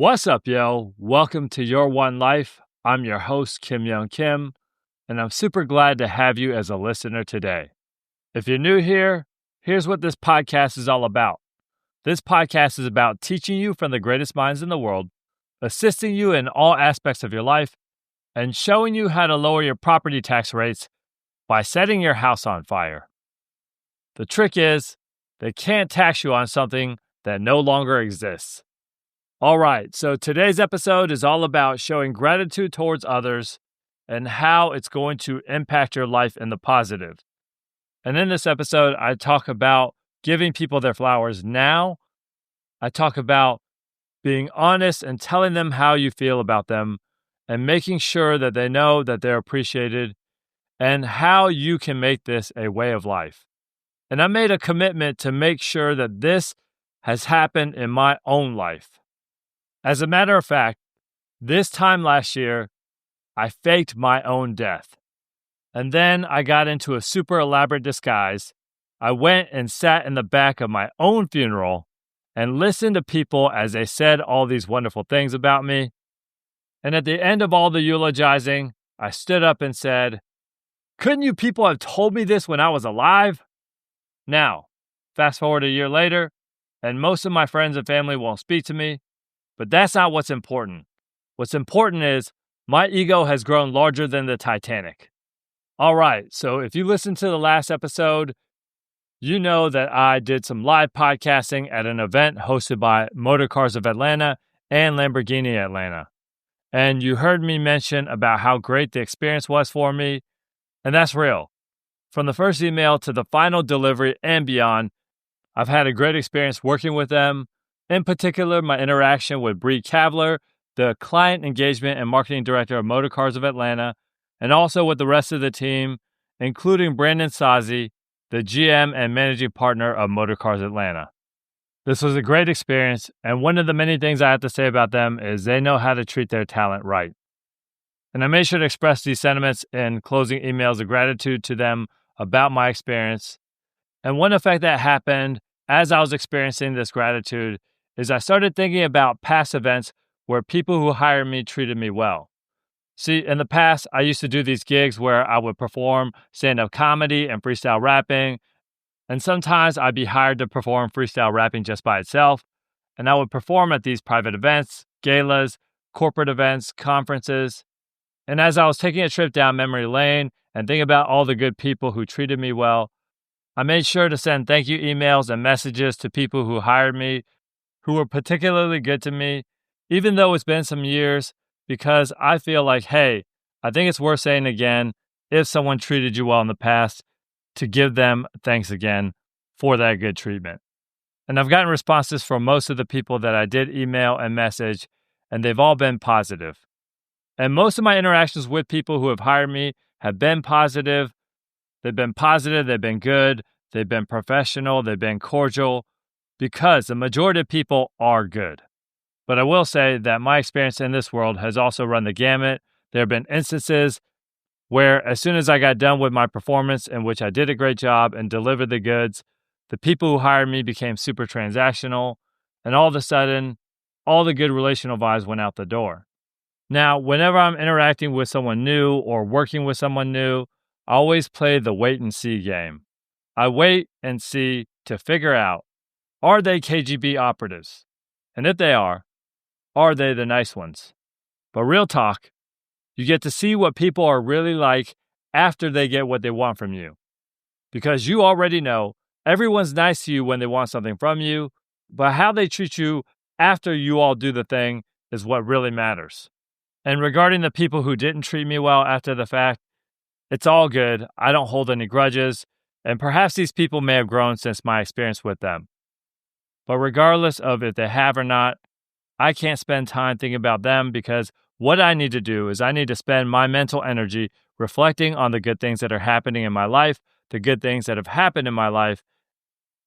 What's up, yo? Welcome to Your One Life. I'm your host, Kim Young Kim, and I'm super glad to have you as a listener today. If you're new here, here's what this podcast is all about. This podcast is about teaching you from the greatest minds in the world, assisting you in all aspects of your life, and showing you how to lower your property tax rates by setting your house on fire. The trick is, they can't tax you on something that no longer exists. All right, so today's episode is all about showing gratitude towards others and how it's going to impact your life in the positive. And in this episode, I talk about giving people their flowers now. I talk about being honest and telling them how you feel about them and making sure that they know that they're appreciated and how you can make this a way of life. And I made a commitment to make sure that this has happened in my own life. As a matter of fact, this time last year, I faked my own death. And then I got into a super elaborate disguise. I went and sat in the back of my own funeral and listened to people as they said all these wonderful things about me. And at the end of all the eulogizing, I stood up and said, "Couldn't you people have told me this when I was alive?" Now, fast forward a year later, and most of my friends and family won't speak to me. But that's not what's important. What's important is my ego has grown larger than the Titanic. All right, so if you listened to the last episode, you know that I did some live podcasting at an event hosted by Motor Cars of Atlanta and Lamborghini Atlanta. And you heard me mention about how great the experience was for me, and that's real. From the first email to the final delivery and beyond, I've had a great experience working with them. In particular, my interaction with Bree Kavler, the Client Engagement and Marketing Director of Motor Cars of Atlanta, and also with the rest of the team, including Brandon Sazi, the GM and Managing Partner of Motor Cars Atlanta. This was a great experience, and one of the many things I have to say about them is they know how to treat their talent right. And I made sure to express these sentiments in closing emails of gratitude to them about my experience. And one effect that happened as I was experiencing this gratitude is I started thinking about past events where people who hired me treated me well. See, in the past, I used to do these gigs where I would perform stand-up comedy and freestyle rapping, and sometimes I'd be hired to perform freestyle rapping just by itself, and I would perform at these private events, galas, corporate events, conferences. And as I was taking a trip down memory lane and thinking about all the good people who treated me well, I made sure to send thank you emails and messages to people who hired me, who were particularly good to me, even though it's been some years, because I feel like, hey, I think it's worth saying again, if someone treated you well in the past, to give them thanks again for that good treatment. And I've gotten responses from most of the people that I did email and message, and they've all been positive. And most of my interactions with people who have hired me have been positive. They've been positive, they've been good, they've been professional, they've been cordial, because the majority of people are good. But I will say that my experience in this world has also run the gamut. There have been instances where as soon as I got done with my performance in which I did a great job and delivered the goods, the people who hired me became super transactional, and all of a sudden, all the good relational vibes went out the door. Now, whenever I'm interacting with someone new or working with someone new, I always play the wait and see game. I wait and see to figure out, are they KGB operatives? And if they are they the nice ones? But real talk, you get to see what people are really like after they get what they want from you. Because you already know everyone's nice to you when they want something from you, but how they treat you after you all do the thing is what really matters. And regarding the people who didn't treat me well after the fact, it's all good. I don't hold any grudges, and perhaps these people may have grown since my experience with them. But regardless of if they have or not, I can't spend time thinking about them, because what I need to do is I need to spend my mental energy reflecting on the good things that are happening in my life, the good things that have happened in my life.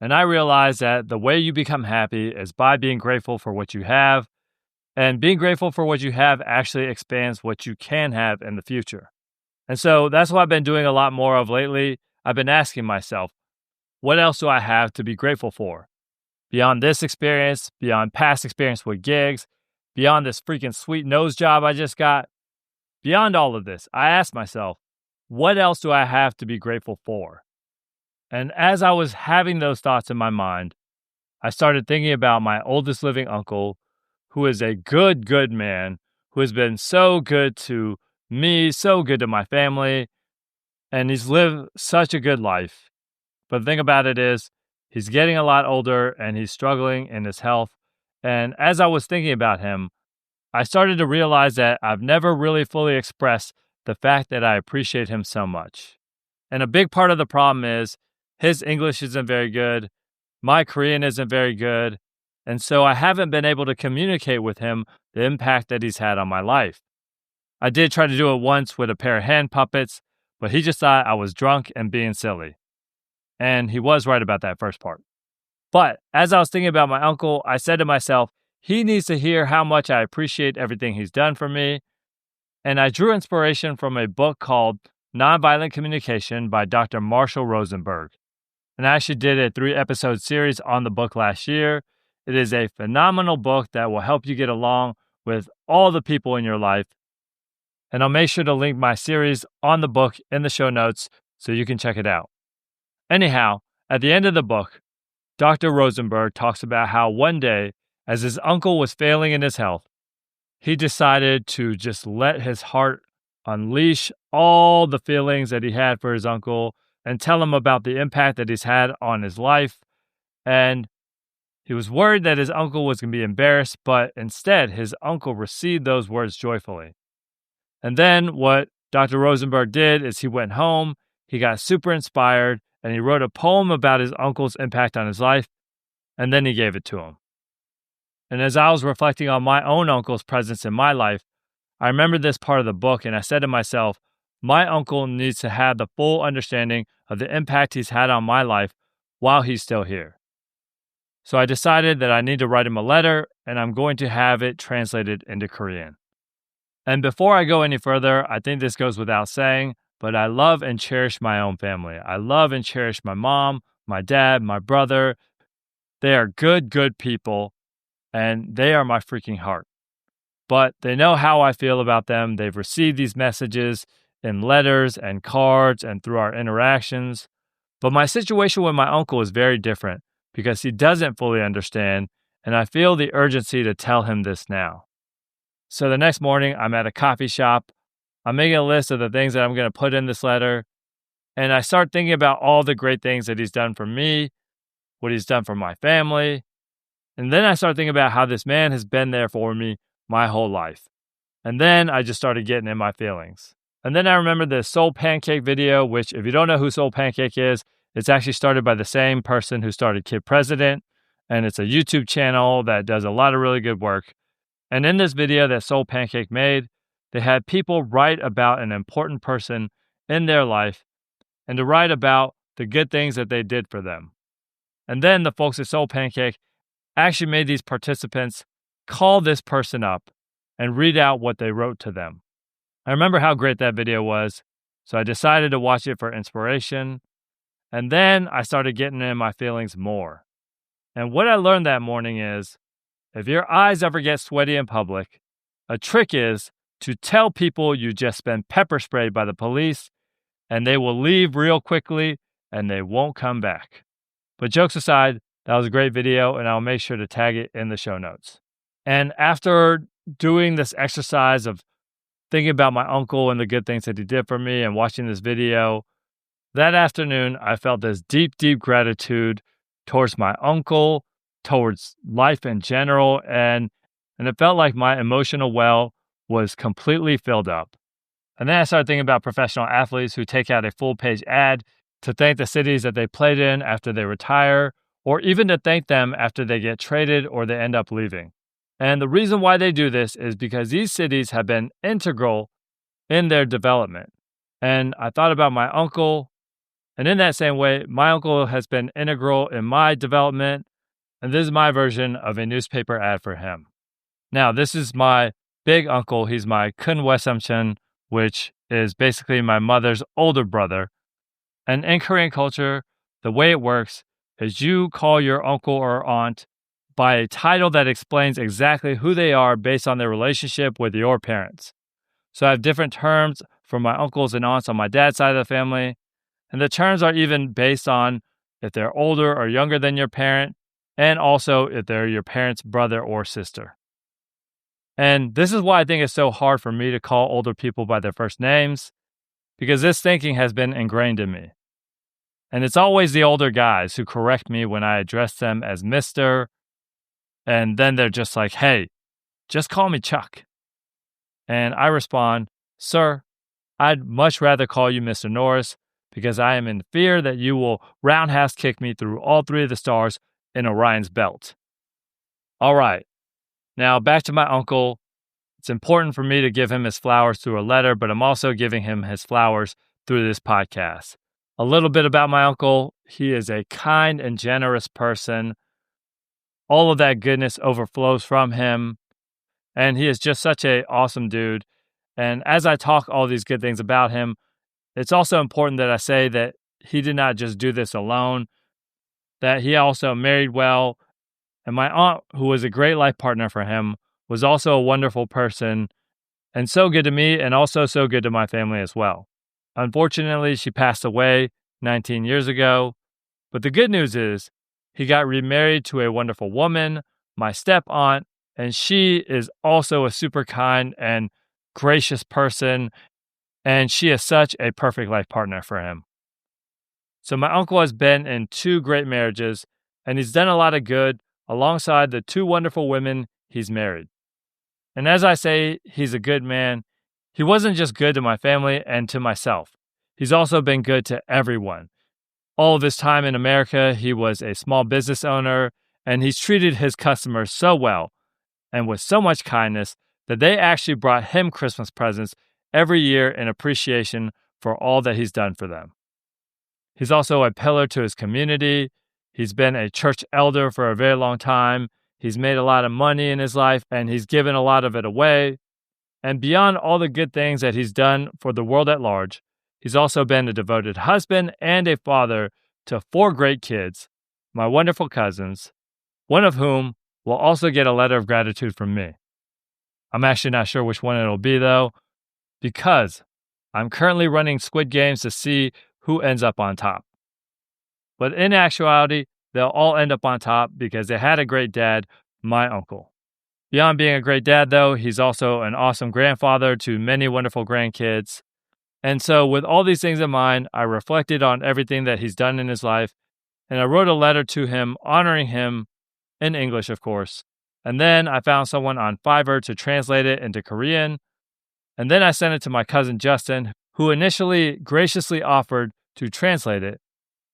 And I realize that the way you become happy is by being grateful for what you have, and being grateful for what you have actually expands what you can have in the future. And so that's what I've been doing a lot more of lately. I've been asking myself, what else do I have to be grateful for? Beyond this experience, beyond past experience with gigs, beyond this freaking sweet nose job I just got, beyond all of this, I asked myself, what else do I have to be grateful for? And as I was having those thoughts in my mind, I started thinking about my oldest living uncle, who is a good man, who has been so good to me, so good to my family, and he's lived such a good life. But the thing about it is, he's getting a lot older and he's struggling in his health. And as I was thinking about him, I started to realize that I've never really fully expressed the fact that I appreciate him so much. And a big part of the problem is his English isn't very good, my Korean isn't very good, and so I haven't been able to communicate with him the impact that he's had on my life. I did try to do it once with a pair of hand puppets, but he just thought I was drunk and being silly. And he was right about that first part. But as I was thinking about my uncle, I said to myself, he needs to hear how much I appreciate everything he's done for me. And I drew inspiration from a book called Nonviolent Communication by Dr. Marshall Rosenberg. And I actually did a 3-episode series on the book last year. It is a phenomenal book that will help you get along with all the people in your life. And I'll make sure to link my series on the book in the show notes so you can check it out. Anyhow, at the end of the book, Dr. Rosenberg talks about how one day, as his uncle was failing in his health, he decided to just let his heart unleash all the feelings that he had for his uncle and tell him about the impact that he's had on his life. And he was worried that his uncle was going to be embarrassed, but instead, his uncle received those words joyfully. And then what Dr. Rosenberg did is he went home, he got super inspired, and he wrote a poem about his uncle's impact on his life, and then he gave it to him. And as I was reflecting on my own uncle's presence in my life, I remembered this part of the book, and I said to myself, my uncle needs to have the full understanding of the impact he's had on my life while he's still here. So I decided that I need to write him a letter, and I'm going to have it translated into Korean. And before I go any further, I think this goes without saying, but I love and cherish my own family. I love and cherish my mom, my dad, my brother. They are good people, and they are my freaking heart. But they know how I feel about them. They've received these messages in letters and cards and through our interactions. But my situation with my uncle is very different because he doesn't fully understand, and I feel the urgency to tell him this now. So the next morning, I'm at a coffee shop. I'm making a list of the things that I'm going to put in this letter. And I start thinking about all the great things that he's done for me, what he's done for my family. And then I start thinking about how this man has been there for me my whole life. And then I just started getting in my feelings. And then I remember the Soul Pancake video, which if you don't know who Soul Pancake is, it's actually started by the same person who started Kid President. And it's a YouTube channel that does a lot of really good work. And in this video that Soul Pancake made, they had people write about an important person in their life and to write about the good things that they did for them. And then the folks at Soul Pancake actually made these participants call this person up and read out what they wrote to them. I remember how great that video was, so I decided to watch it for inspiration. And then I started getting in my feelings more. And what I learned that morning is, if your eyes ever get sweaty in public, a trick is to tell people you just been pepper sprayed by the police and they will leave real quickly and they won't come back. But jokes aside, that was a great video and I'll make sure to tag it in the show notes. And after doing this exercise of thinking about my uncle and the good things that he did for me and watching this video, that afternoon I felt this deep gratitude towards my uncle, towards life in general, and it felt like my emotional well was completely filled up. And then I started thinking about professional athletes who take out a full-page ad to thank the cities that they played in after they retire, or even to thank them after they get traded or they end up leaving. And the reason why they do this is because these cities have been integral in their development. And I thought about my uncle, and in that same way, my uncle has been integral in my development. And this is my version of a newspaper ad for him. Now, this is my big uncle. He's my kun wesamchun, which is basically my mother's older brother. And in Korean culture, the way it works is you call your uncle or aunt by a title that explains exactly who they are based on their relationship with your parents. So I have different terms for my uncles and aunts on my dad's side of the family, and the terms are even based on if they're older or younger than your parent, and also if they're your parent's brother or sister. And this is why I think it's so hard for me to call older people by their first names, because this thinking has been ingrained in me. And it's always the older guys who correct me when I address them as Mr., and then they're just like, hey, just call me Chuck. And I respond, sir, I'd much rather call you Mr. Norris because I am in fear that you will roundhouse kick me through all three of the stars in Orion's belt. All right, now back to my uncle. It's important for me to give him his flowers through a letter, but I'm also giving him his flowers through this podcast. A little bit about my uncle. He is a kind and generous person. All of that goodness overflows from him, and he is just such an awesome dude. And as I talk all these good things about him, it's also important that I say that he did not just do this alone, that he also married well. And my aunt, who was a great life partner for him, was also a wonderful person and so good to me and also so good to my family as well. Unfortunately, she passed away 19 years ago. But the good news is he got remarried to a wonderful woman, my step-aunt, and she is also a super kind and gracious person, and she is such a perfect life partner for him. So my uncle has been in 2 great marriages, and he's done a lot of good alongside the 2 wonderful women he's married. And as I say, he's a good man. He wasn't just good to my family and to myself. He's also been good to everyone. All of his time in America, he was a small business owner, and he's treated his customers so well and with so much kindness that they actually brought him Christmas presents every year in appreciation for all that he's done for them. He's also a pillar to his community. He's been a church elder for a very long time. He's made a lot of money in his life, and he's given a lot of it away. And beyond all the good things that he's done for the world at large, he's also been a devoted husband and a father to 4 great kids, my wonderful cousins, one of whom will also get a letter of gratitude from me. I'm actually not sure which one it'll be, though, because I'm currently running Squid Games to see who ends up on top. But in actuality, they'll all end up on top because they had a great dad, my uncle. Beyond being a great dad, though, he's also an awesome grandfather to many wonderful grandkids. And so with all these things in mind, I reflected on everything that he's done in his life, and I wrote a letter to him honoring him in English, of course. And then I found someone on Fiverr to translate it into Korean. And then I sent it to my cousin Justin, who initially graciously offered to translate it.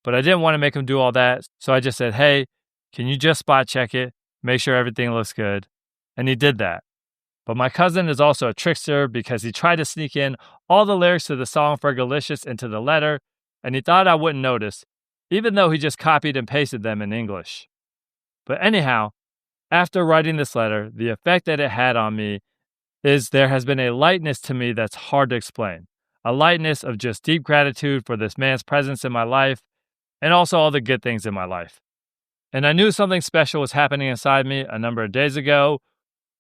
But I didn't want to make him do all that, so I just said, hey, can you just spot check it, make sure everything looks good? And he did that. But my cousin is also a trickster because he tried to sneak in all the lyrics to the song Fergalicious into the letter, and he thought I wouldn't notice, even though he just copied and pasted them in English. But anyhow, after writing this letter, the effect that it had on me is there has been a lightness to me that's hard to explain. A lightness of just deep gratitude for this man's presence in my life and also all the good things in my life. And I knew something special was happening inside me a number of days ago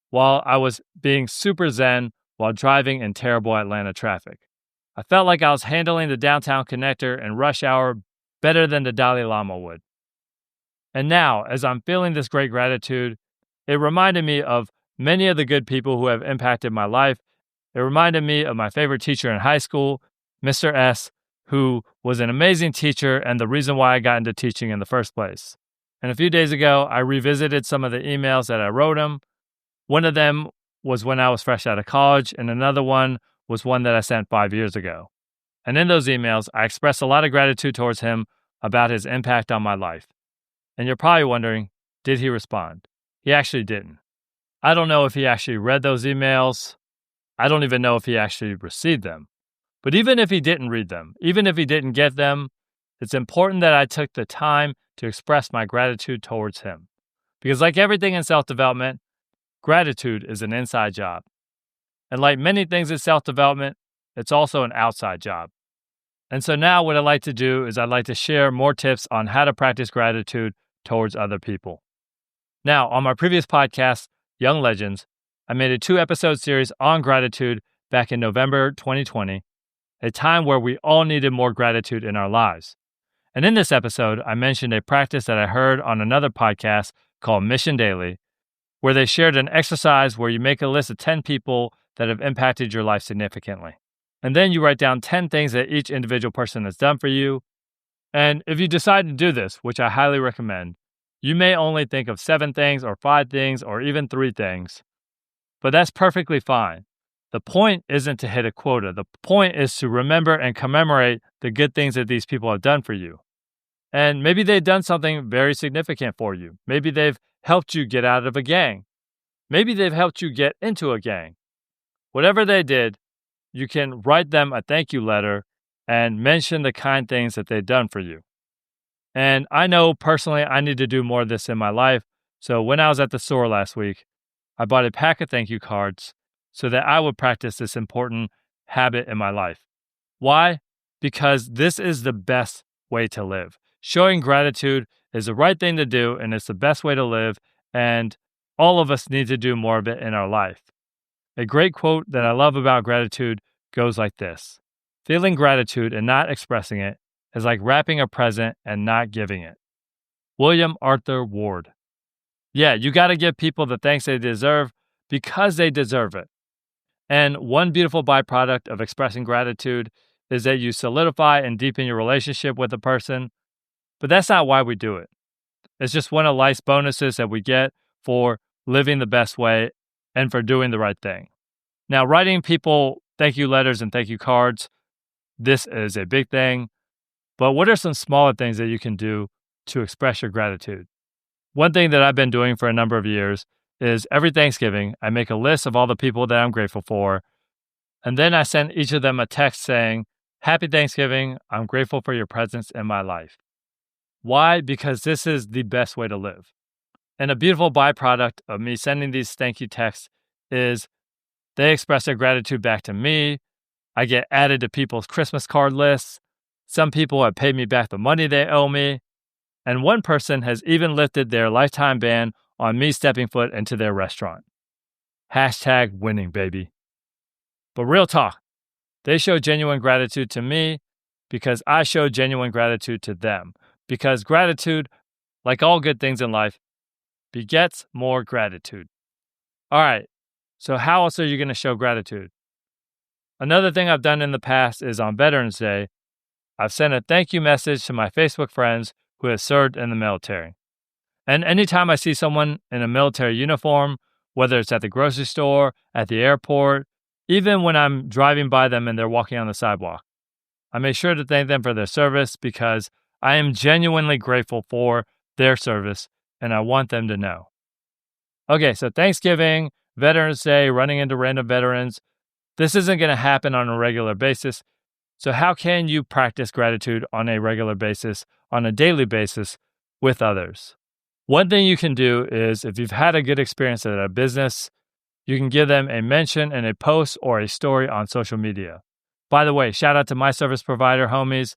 while I was being super zen while driving in terrible Atlanta traffic. I felt like I was handling the downtown connector in rush hour better than the Dalai Lama would. And now, as I'm feeling this great gratitude, it reminded me of many of the good people who have impacted my life. It reminded me of my favorite teacher in high school, Mr. S., who was an amazing teacher and the reason why I got into teaching in the first place. And a few days ago, I revisited some of the emails that I wrote him. One of them was when I was fresh out of college, and another one was one that I sent 5 years ago. And in those emails, I expressed a lot of gratitude towards him about his impact on my life. And you're probably wondering, did he respond? He actually didn't. I don't know if he actually read those emails. I don't even know if he actually received them. But even if he didn't read them, even if he didn't get them, it's important that I took the time to express my gratitude towards him. Because like everything in self-development, gratitude is an inside job. And like many things in self-development, it's also an outside job. And so now what I'd like to do is I'd like to share more tips on how to practice gratitude towards other people. Now, on my previous podcast, Young Legends, I made a 2-episode series on gratitude back in November 2020, a time where we all needed more gratitude in our lives. And in this episode, I mentioned a practice that I heard on another podcast called Mission Daily, where they shared an exercise where you make a list of 10 people that have impacted your life significantly. And then you write down 10 things that each individual person has done for you. And if you decide to do this, which I highly recommend, you may only think of 7 things or 5 things or even 3 things, but that's perfectly fine. The point isn't to hit a quota. The point is to remember and commemorate the good things that these people have done for you. And maybe they've done something very significant for you. Maybe they've helped you get out of a gang. Maybe they've helped you get into a gang. Whatever they did, you can write them a thank you letter and mention the kind things that they've done for you. And I know personally I need to do more of this in my life. So when I was at the store last week, I bought a pack of thank you cards so that I would practice this important habit in my life. Why? Because this is the best way to live. Showing gratitude is the right thing to do, and it's the best way to live, and all of us need to do more of it in our life. A great quote that I love about gratitude goes like this: feeling gratitude and not expressing it is like wrapping a present and not giving it. William Arthur Ward. Yeah, you got to give people the thanks they deserve because they deserve it. And one beautiful byproduct of expressing gratitude is that you solidify and deepen your relationship with a person. But that's not why we do it. It's just one of life's bonuses that we get for living the best way and for doing the right thing. Now, writing people thank you letters and thank you cards, this is a big thing. But what are some smaller things that you can do to express your gratitude? One thing that I've been doing for a number of years is every Thanksgiving, I make a list of all the people that I'm grateful for. And then I send each of them a text saying, "Happy Thanksgiving. I'm grateful for your presence in my life." Why? Because this is the best way to live. And a beautiful byproduct of me sending these thank you texts is they express their gratitude back to me. I get added to people's Christmas card lists. Some people have paid me back the money they owe me. And one person has even lifted their lifetime ban on me stepping foot into their restaurant. Hashtag winning, baby. But real talk, they show genuine gratitude to me because I show genuine gratitude to them. Because gratitude, like all good things in life, begets more gratitude. All right, so how else are you going to show gratitude? Another thing I've done in the past is on Veterans Day, I've sent a thank you message to my Facebook friends who have served in the military. And anytime I see someone in a military uniform, whether it's at the grocery store, at the airport, even when I'm driving by them and they're walking on the sidewalk, I make sure to thank them for their service because I am genuinely grateful for their service and I want them to know. Okay, so Thanksgiving, Veterans Day, running into random veterans, this isn't going to happen on a regular basis. So how can you practice gratitude on a regular basis, on a daily basis with others? One thing you can do is if you've had a good experience at a business, you can give them a mention in a post or a story on social media. By the way, shout out to my service provider homies.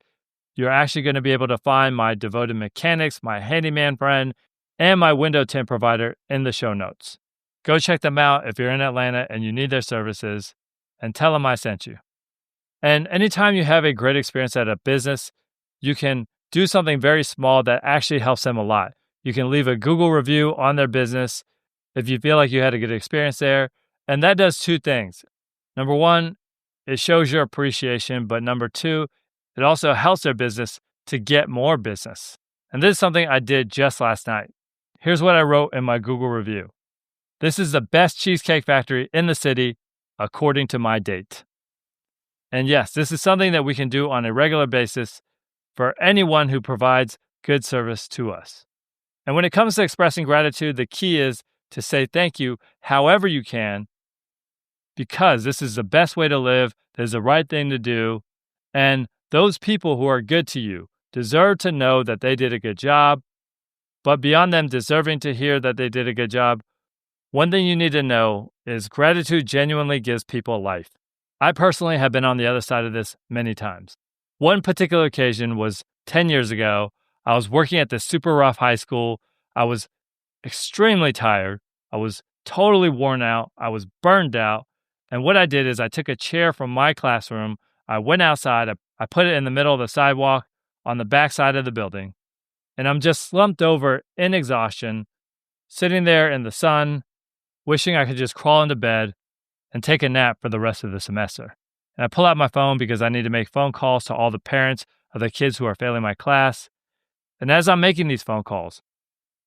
You're actually going to be able to find my devoted mechanics, my handyman friend, and my window tint provider in the show notes. Go check them out if you're in Atlanta and you need their services, and tell them I sent you. And anytime you have a great experience at a business, you can do something very small that actually helps them a lot. You can leave a Google review on their business if you feel like you had a good experience there. And that does 2 things. Number 1, it shows your appreciation. But number 2, it also helps their business to get more business. And this is something I did just last night. Here's what I wrote in my Google review. This is the best cheesecake factory in the city, according to my date. And yes, this is something that we can do on a regular basis for anyone who provides good service to us. And when it comes to expressing gratitude, the key is to say thank you however you can, because this is the best way to live. There's the right thing to do. And those people who are good to you deserve to know that they did a good job. But beyond them deserving to hear that they did a good job, one thing you need to know is gratitude genuinely gives people life. I personally have been on the other side of this many times. One particular occasion was 10 years ago. I was working at this super rough high school. I was extremely tired. I was totally worn out. I was burned out. And what I did is I took a chair from my classroom. I went outside. I put it in the middle of the sidewalk on the back side of the building. And I'm just slumped over in exhaustion, sitting there in the sun, wishing I could just crawl into bed and take a nap for the rest of the semester. And I pull out my phone because I need to make phone calls to all the parents of the kids who are failing my class. And as I'm making these phone calls,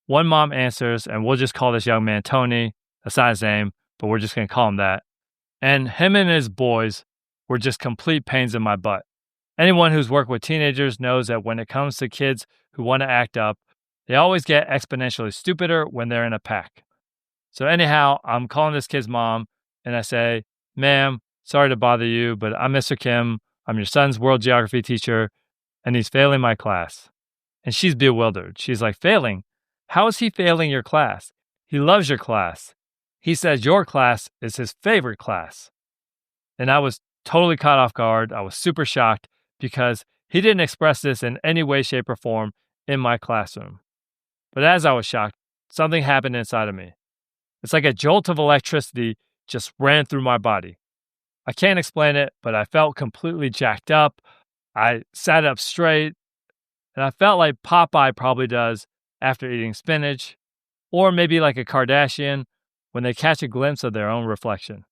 one mom answers, and we'll just call this young man Tony. That's not his name, but we're just going to call him that. And him and his boys were just complete pains in my butt. Anyone who's worked with teenagers knows that when it comes to kids who want to act up, they always get exponentially stupider when they're in a pack. So anyhow, I'm calling this kid's mom, and I say, "Ma'am, sorry to bother you, but I'm Mr. Kim. I'm your son's world geography teacher, and he's failing my class." And she's bewildered. She's like, "Failing? How is he failing your class? He loves your class. He says your class is his favorite class." And I was totally caught off guard. I was super shocked because he didn't express this in any way, shape, or form in my classroom. But as I was shocked, something happened inside of me. It's like a jolt of electricity just ran through my body. I can't explain it, but I felt completely jacked up. I sat up straight, and I felt like Popeye probably does after eating spinach, or maybe like a Kardashian when they catch a glimpse of their own reflection.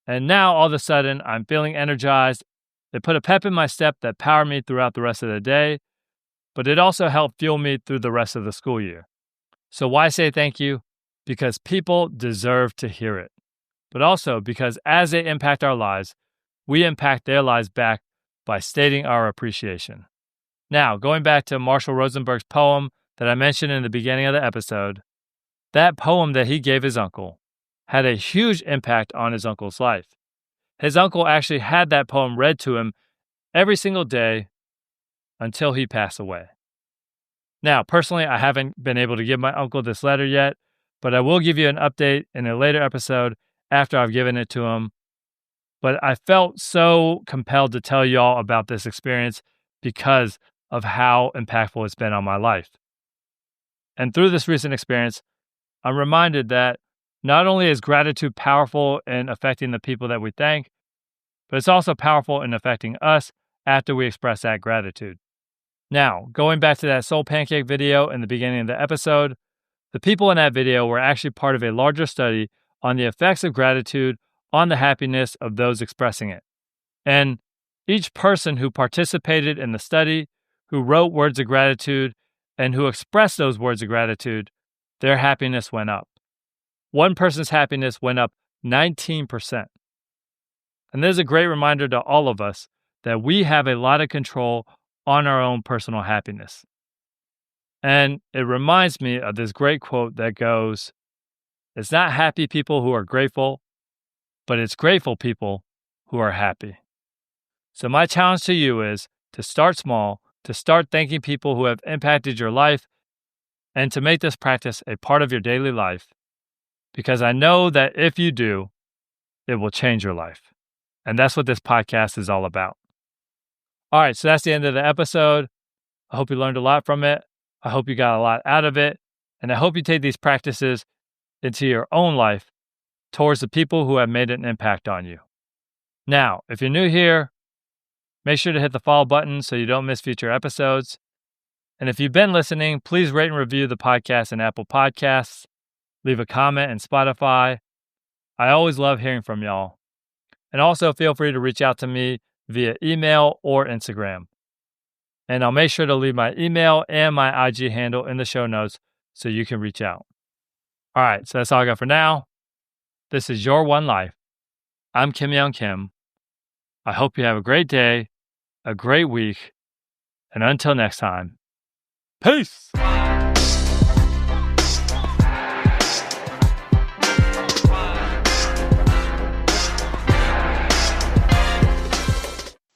And now, all of a sudden, I'm feeling energized. It put a pep in my step that powered me throughout the rest of the day, but it also helped fuel me through the rest of the school year. So why say thank you? Because people deserve to hear it, but also because as they impact our lives, we impact their lives back by stating our appreciation. Now, going back to Marshall Rosenberg's poem that I mentioned in the beginning of the episode, that poem that he gave his uncle had a huge impact on his uncle's life. His uncle actually had that poem read to him every single day until he passed away. Now, personally, I haven't been able to give my uncle this letter yet, but I will give you an update in a later episode after I've given it to him. But I felt so compelled to tell y'all about this experience because of how impactful it's been on my life. And through this recent experience, I'm reminded that not only is gratitude powerful in affecting the people that we thank, but it's also powerful in affecting us after we express that gratitude. Now, going back to that Soul Pancake video in the beginning of the episode, the people in that video were actually part of a larger study on the effects of gratitude on the happiness of those expressing it. And each person who participated in the study, who wrote words of gratitude, and who expressed those words of gratitude, their happiness went up. One person's happiness went up 19%. And there's a great reminder to all of us that we have a lot of control on our own personal happiness. And it reminds me of this great quote that goes, "It's not happy people who are grateful, but it's grateful people who are happy." So my challenge to you is to start small, to start thanking people who have impacted your life, and to make this practice a part of your daily life, because I know that if you do, it will change your life. And that's what this podcast is all about. All right, so that's the end of the episode. I hope you learned a lot from it. I hope you got a lot out of it. And I hope you take these practices into your own life towards the people who have made an impact on you. Now, if you're new here, make sure to hit the follow button so you don't miss future episodes. And if you've been listening, please rate and review the podcast in Apple Podcasts. Leave a comment in Spotify. I always love hearing from y'all. And also feel free to reach out to me via email or Instagram. And I'll make sure to leave my email and my IG handle in the show notes so you can reach out. All right, so that's all I got for now. This is Your One Life. I'm Kim Young Kim. I hope you have a great day, a great week, and until next time, peace!